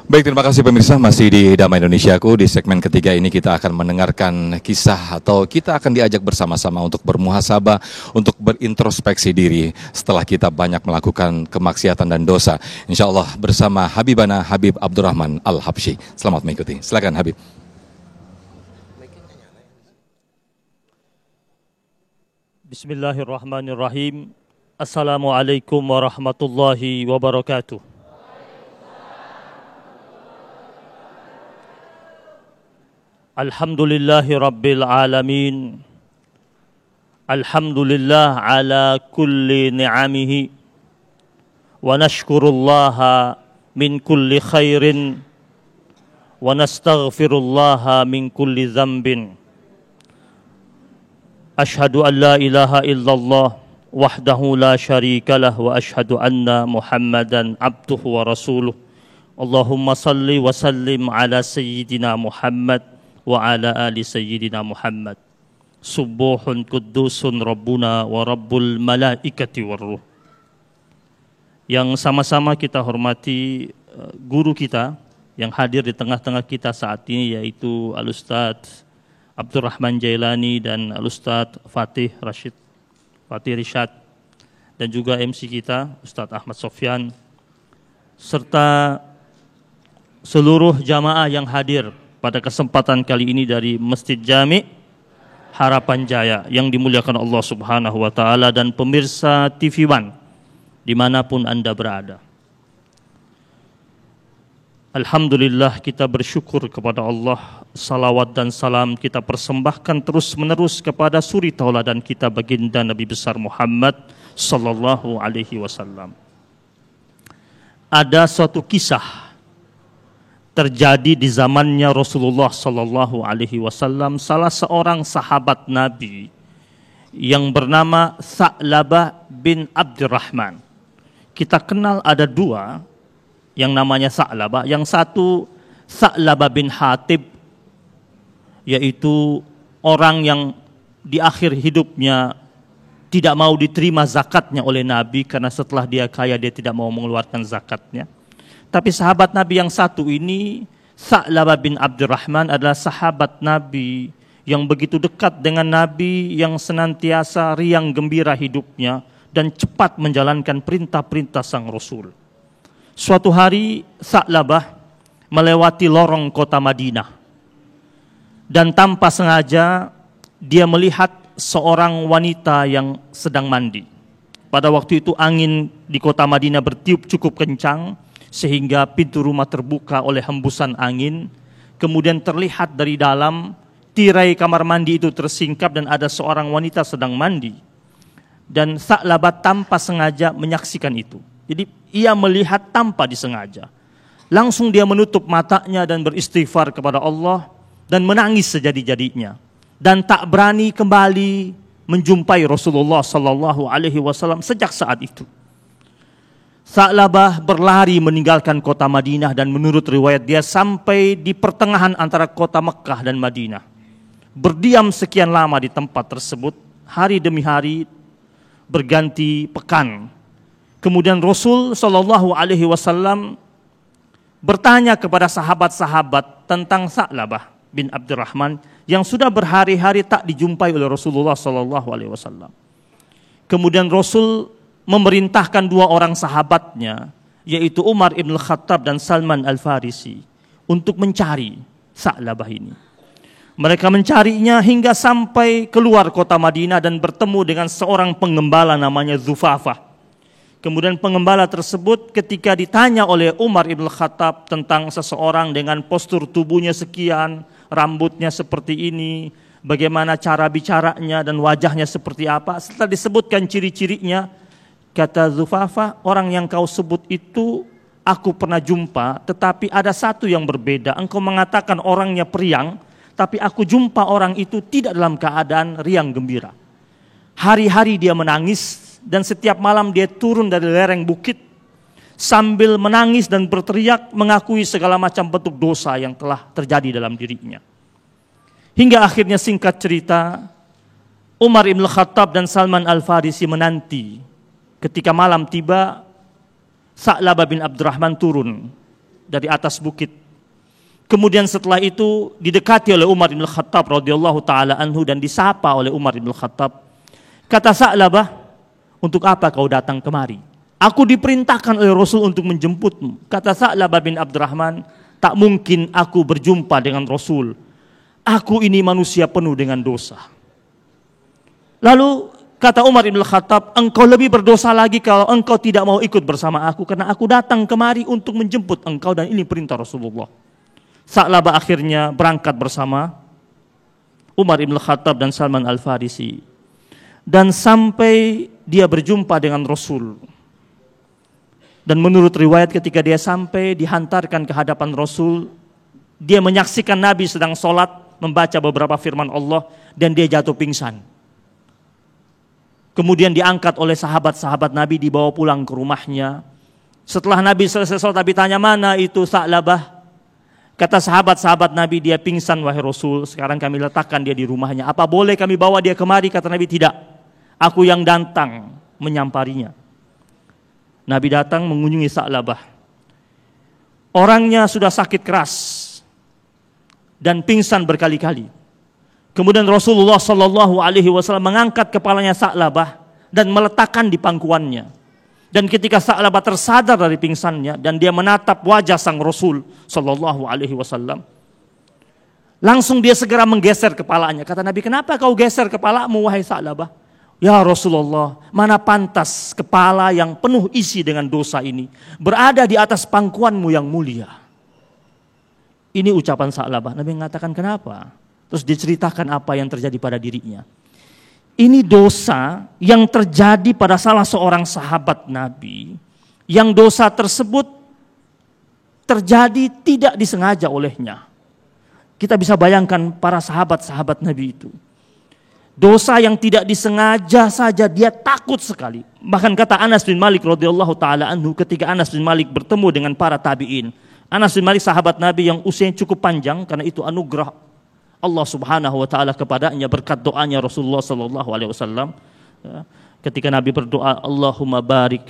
Baik, terima kasih pemirsa, masih di Damai Indonesiaku. Di segmen ketiga ini kita akan mendengarkan kisah atau kita akan diajak bersama-sama untuk bermuhasabah, untuk berintrospeksi diri setelah kita banyak melakukan kemaksiatan dan dosa. Insya Allah bersama Habibana Habib Abdurrahman Al-Habsyi. Selamat mengikuti, silakan Habib. Bismillahirrahmanirrahim. Assalamualaikum warahmatullahi wabarakatuh. Alhamdulillahi Rabbil Alamin. Alhamdulillah ala kulli ni'amihi. Wa nashkurullaha min kulli khairin. Wa nastaghfirullaha min kulli zambin. Ashhadu an la ilaha illallah wahdahu la syarika lah wa ashhadu anna Muhammadan abduhu wa rasuluh. Allahumma salli wa sallim ala sayyidina Muhammad wa ala ali sayyidina Muhammad. Subuhun kudusun Rabbuna wa Rabbul malaikati warruh. Yang sama-sama kita hormati guru kita yang hadir di tengah-tengah kita saat ini, yaitu Al-Ustadz Abdurrahman Jailani dan Al-Ustadz Fatih Rishad, dan juga MC kita Ustadz Ahmad Sofyan, serta seluruh jamaah yang hadir pada kesempatan kali ini dari Masjid Jami' Harapan Jaya yang dimuliakan Allah Subhanahu wa Ta'ala, dan pemirsa TV One dimanapun Anda berada. Alhamdulillah, kita bersyukur kepada Allah. Salawat dan salam kita persembahkan terus menerus kepada suri tauladan kita, baginda Nabi besar Muhammad sallallahu alaihi wasallam. Ada suatu kisah terjadi di zamannya Rasulullah sallallahu alaihi wasallam. Salah seorang sahabat Nabi yang bernama Sa'labah bin Abdurrahman. Kita kenal ada dua yang namanya Sa'labah. Yang satu Sa'labah bin Hatib, yaitu orang yang di akhir hidupnya tidak mau diterima zakatnya oleh Nabi karena setelah dia kaya dia tidak mau mengeluarkan zakatnya. Tapi sahabat Nabi yang satu ini, Sa'labah bin Abdurrahman, adalah sahabat Nabi yang begitu dekat dengan Nabi, yang senantiasa riang gembira hidupnya dan cepat menjalankan perintah-perintah sang Rasul. Suatu hari Sa'labah melewati lorong kota Madinah, dan tanpa sengaja dia melihat seorang wanita yang sedang mandi. Pada waktu itu angin di kota Madinah bertiup cukup kencang, sehingga pintu rumah terbuka oleh hembusan angin. Kemudian terlihat dari dalam tirai kamar mandi itu tersingkap dan ada seorang wanita sedang mandi. Dan Sa'labah tanpa sengaja menyaksikan itu. Jadi ia melihat tanpa disengaja. Langsung dia menutup matanya dan beristighfar kepada Allah dan menangis sejadi-jadinya. Dan tak berani kembali menjumpai Rasulullah sallallahu alaihi wasallam sejak saat itu. Sa'labah berlari meninggalkan kota Madinah, dan menurut riwayat dia sampai di pertengahan antara kota Mekah dan Madinah. Berdiam sekian lama di tempat tersebut, hari demi hari, berganti pekan. Kemudian Rasul sallallahu alaihi wasallam bertanya kepada sahabat-sahabat tentang Sa'labah bin Abdurrahman yang sudah berhari-hari tak dijumpai oleh Rasulullah sallallahu alaihi wasallam. Kemudian Rasul memerintahkan dua orang sahabatnya, yaitu Umar ibn Khattab dan Salman Al-Farisi, untuk mencari Sa'labah ini. Mereka mencarinya hingga sampai keluar kota Madinah dan bertemu dengan seorang pengembala namanya Dzufafah. Kemudian pengembala tersebut ketika ditanya oleh Umar ibn Khattab tentang seseorang dengan postur tubuhnya sekian, rambutnya seperti ini, bagaimana cara bicaranya dan wajahnya seperti apa, setelah disebutkan ciri-cirinya, kata Dzufafah, orang yang kau sebut itu aku pernah jumpa, tetapi ada satu yang berbeda. Engkau mengatakan orangnya periang, tapi aku jumpa orang itu tidak dalam keadaan riang gembira. Hari-hari dia menangis, dan setiap malam dia turun dari lereng bukit sambil menangis dan berteriak mengakui segala macam bentuk dosa yang telah terjadi dalam dirinya. Hingga akhirnya, singkat cerita, Umar ibn Khattab dan Salman Al-Farisi menanti. Ketika malam tiba, Sa'labah bin Abdurrahman turun dari atas bukit. Kemudian setelah itu didekati oleh Umar bin Khattab radhiyallahu taala anhu dan disapa oleh Umar bin Khattab. Kata Sa'labah, "Untuk apa kau datang kemari?" "Aku diperintahkan oleh Rasul untuk menjemputmu." Kata Sa'labah bin Abdurrahman, "Tak mungkin aku berjumpa dengan Rasul. Aku ini manusia penuh dengan dosa." Lalu kata Umar bin Khattab, "Engkau lebih berdosa lagi kalau engkau tidak mau ikut bersama aku, karena aku datang kemari untuk menjemput engkau dan ini perintah Rasulullah." Sa'labah akhirnya berangkat bersama Umar bin Khattab dan Salman Al-Farisi. Dan sampai dia berjumpa dengan Rasul. Dan menurut riwayat ketika dia sampai dihantarkan ke hadapan Rasul, dia menyaksikan Nabi sedang sholat, membaca beberapa firman Allah, dan dia jatuh pingsan. Kemudian diangkat oleh sahabat-sahabat Nabi, dibawa pulang ke rumahnya. Setelah Nabi selesai sholat, Nabi tanya, "Mana itu Sa'labah?" Kata sahabat-sahabat Nabi, "Dia pingsan wahai Rasul, sekarang kami letakkan dia di rumahnya. Apa boleh kami bawa dia kemari?" Kata Nabi, "Tidak, aku yang datang menyamparinya." Nabi datang mengunjungi Sa'labah. Orangnya sudah sakit keras dan pingsan berkali-kali. Kemudian Rasulullah SAW mengangkat kepalanya Sa'labah dan meletakkan di pangkuannya. Dan ketika Sa'labah tersadar dari pingsannya dan dia menatap wajah sang Rasul SAW, langsung dia segera menggeser kepalanya. Kata Nabi, "Kenapa kau geser kepalamu wahai Sa'labah?" "Ya Rasulullah, mana pantas kepala yang penuh isi dengan dosa ini berada di atas pangkuanmu yang mulia." Ini ucapan Sa'labah. Nabi mengatakan, "Kenapa?" Terus diceritakan apa yang terjadi pada dirinya. Ini dosa yang terjadi pada salah seorang sahabat Nabi, yang dosa tersebut terjadi tidak disengaja olehnya. Kita bisa bayangkan para sahabat-sahabat Nabi itu. Dosa yang tidak disengaja saja dia takut sekali. Bahkan kata Anas bin Malik radhiyallahu taala anhu, ketika Anas bin Malik bertemu dengan para tabi'in. Anas bin Malik sahabat Nabi yang usianya cukup panjang karena itu anugerah Allah Subhanahu wa taala kepadanya berkat doanya Rasulullah sallallahu alaihi wasallam. Ketika Nabi berdoa, "Allahumma barik."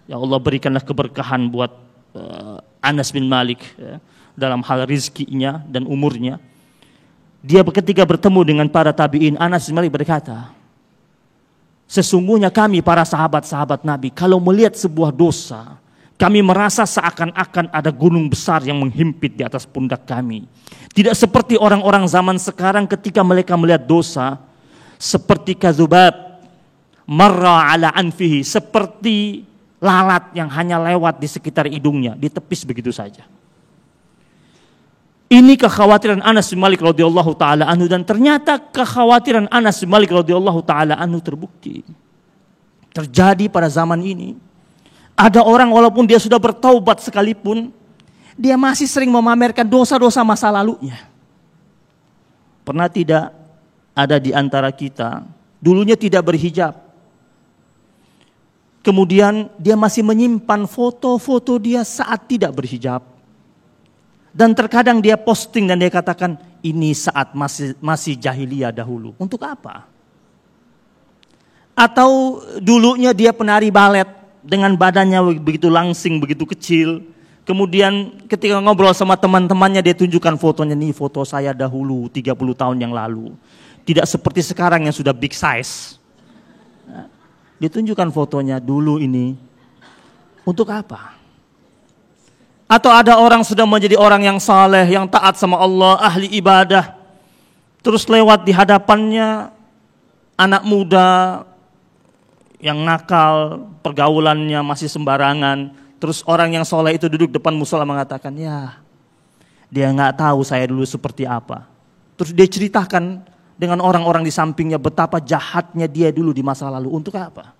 Ya Allah, berikanlah keberkahan buat Anas bin Malik dalam hal rizkinya dan umurnya. Dia ketika bertemu dengan para tabi'in, Anas bin Malik berkata, "Sesungguhnya kami para sahabat-sahabat Nabi kalau melihat sebuah dosa, kami merasa seakan-akan ada gunung besar yang menghimpit di atas pundak kami. Tidak seperti orang-orang zaman sekarang ketika mereka melihat dosa, seperti kadzubab marra ala anfihi, seperti lalat yang hanya lewat di sekitar hidungnya, ditepis begitu saja." Ini kekhawatiran Anas bin Malik radhiyallahu taala anhu, dan ternyata kekhawatiran Anas bin Malik radhiyallahu taala anhu terbukti. Terjadi pada zaman ini. Ada orang walaupun dia sudah bertaubat sekalipun, dia masih sering memamerkan dosa-dosa masa lalunya. Pernah tidak ada di antara kita, dulunya tidak berhijab. Kemudian dia masih menyimpan foto-foto dia saat tidak berhijab. Dan terkadang dia posting dan dia katakan, "Ini saat masih jahiliyah dahulu." Untuk apa? Atau dulunya dia penari balet dengan badannya begitu langsing, begitu kecil. Kemudian ketika ngobrol sama teman-temannya, dia tunjukkan fotonya, "Nih foto saya dahulu 30 tahun yang lalu. Tidak seperti sekarang yang sudah big size." Dia tunjukkan fotonya dulu ini. Untuk apa? Atau ada orang sudah menjadi orang yang saleh, yang taat sama Allah, ahli ibadah. Terus lewat di hadapannya anak muda yang nakal, pergaulannya masih sembarangan. Terus orang yang soleh itu duduk depan musola mengatakan, "Ya, dia nggak tahu saya dulu seperti apa." Terus dia ceritakan dengan orang-orang di sampingnya betapa jahatnya dia dulu di masa lalu. Untuk apa?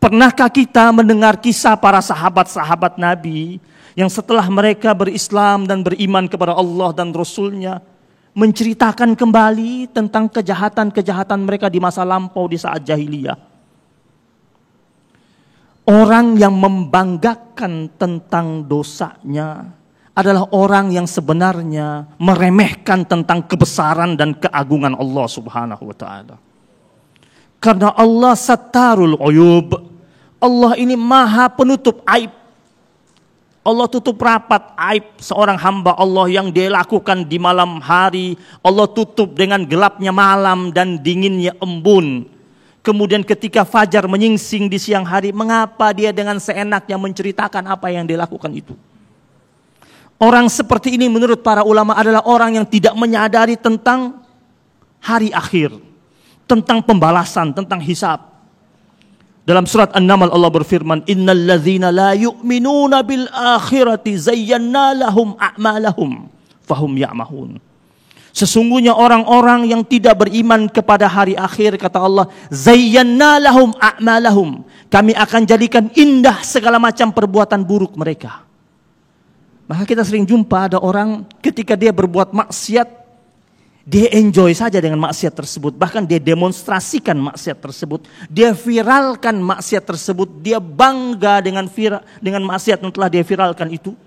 Pernahkah kita mendengar kisah para sahabat-sahabat Nabi yang setelah mereka berislam dan beriman kepada Allah dan Rasulnya, menceritakan kembali tentang kejahatan-kejahatan mereka di masa lampau di saat jahiliyah? Orang yang membanggakan tentang dosanya adalah orang yang sebenarnya meremehkan tentang kebesaran dan keagungan Allah Subhanahu wa taala. Karena Allah Sattarul Uyub. Allah ini Maha penutup aib. Allah tutup rapat aib seorang hamba Allah yang dia lakukan di malam hari. Allah tutup dengan gelapnya malam dan dinginnya embun. Kemudian ketika fajar menyingsing di siang hari, mengapa dia dengan seenaknya menceritakan apa yang dia lakukan itu? Orang seperti ini menurut para ulama adalah orang yang tidak menyadari tentang hari akhir, tentang pembalasan, tentang hisab. Dalam surat An-Naml Allah berfirman, "Innal ladzina la yu'minuna bil akhirati zayyana lahum a'malahum fahum ya'mahun." Sesungguhnya orang-orang yang tidak beriman kepada hari akhir, kata Allah, zayyana lahum a'malahum. Kami akan jadikan indah segala macam perbuatan buruk mereka. Maka kita sering jumpa ada orang ketika dia berbuat maksiat, dia enjoy saja dengan maksiat tersebut. Bahkan dia demonstrasikan maksiat tersebut. Dia viralkan maksiat tersebut. Dia bangga dengan maksiat yang telah dia viralkan itu.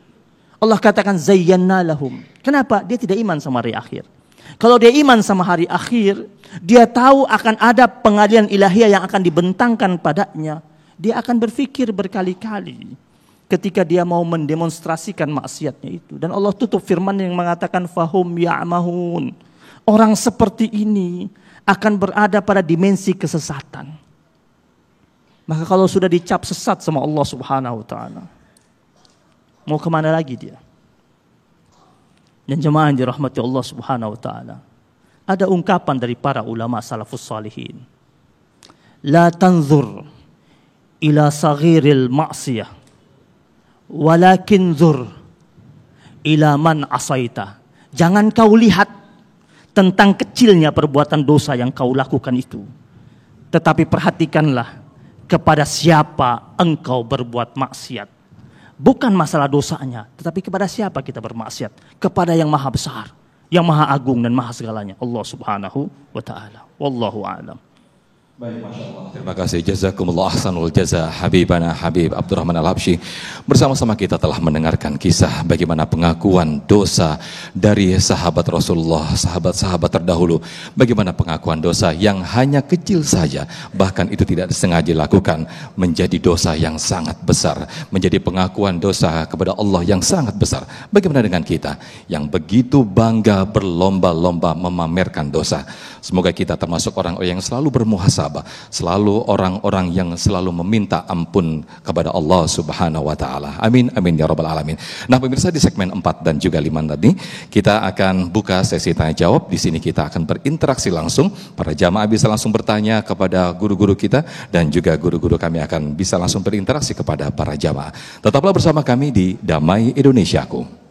Allah katakan zayyana lahum. Kenapa? Dia tidak iman sama hari akhir. Kalau dia iman sama hari akhir, dia tahu akan ada pengadilan ilahiyah yang akan dibentangkan padanya. Dia akan berpikir berkali-kali ketika dia mau mendemonstrasikan maksiatnya itu. Dan Allah tutup firman yang mengatakan fahum ya'mahun. Orang seperti ini akan berada pada dimensi kesesatan. Maka kalau sudah dicap sesat sama Allah Subhanahu wa ta'ala, mau kemana lagi dia? Dan jemaah yang dirahmati Allah Subhanahu wa ta'ala, ada ungkapan dari para ulama salafus salihin. La tanzur ila saghiril ma'siyah, walakin zur ila man asaita. Jangan kau lihat tentang kecilnya perbuatan dosa yang kau lakukan itu, tetapi perhatikanlah kepada siapa engkau berbuat maksiat. Bukan masalah dosanya, tetapi kepada siapa kita bermaksiat. Kepada yang maha besar, yang maha agung dan maha segalanya, Allah Subhanahu wa ta'ala. Wallahu a'lam. Baik, Masya Allah. Terima kasih. Jazakumullah ahsanul jaza Habibana Habib Abdurrahman Al-Habsyi. Bersama-sama kita telah mendengarkan kisah bagaimana pengakuan dosa dari sahabat Rasulullah, sahabat-sahabat terdahulu. Bagaimana pengakuan dosa yang hanya kecil saja, bahkan itu tidak disengaja dilakukan, menjadi dosa yang sangat besar. Menjadi pengakuan dosa kepada Allah yang sangat besar. Bagaimana dengan kita yang begitu bangga berlomba-lomba memamerkan dosa? Semoga kita termasuk orang-orang yang selalu bermuhasabah, selalu orang-orang yang selalu meminta ampun kepada Allah Subhanahu wa ta'ala. Amin, amin ya rabbal alamin. Nah pemirsa, di segmen 4 dan juga 5 tadi kita akan buka sesi tanya jawab. Di sini kita akan berinteraksi langsung. Para jamaah bisa langsung bertanya kepada guru-guru kita, dan juga guru-guru kami akan bisa langsung berinteraksi kepada para jamaah. Tetaplah bersama kami di Damai Indonesiaku.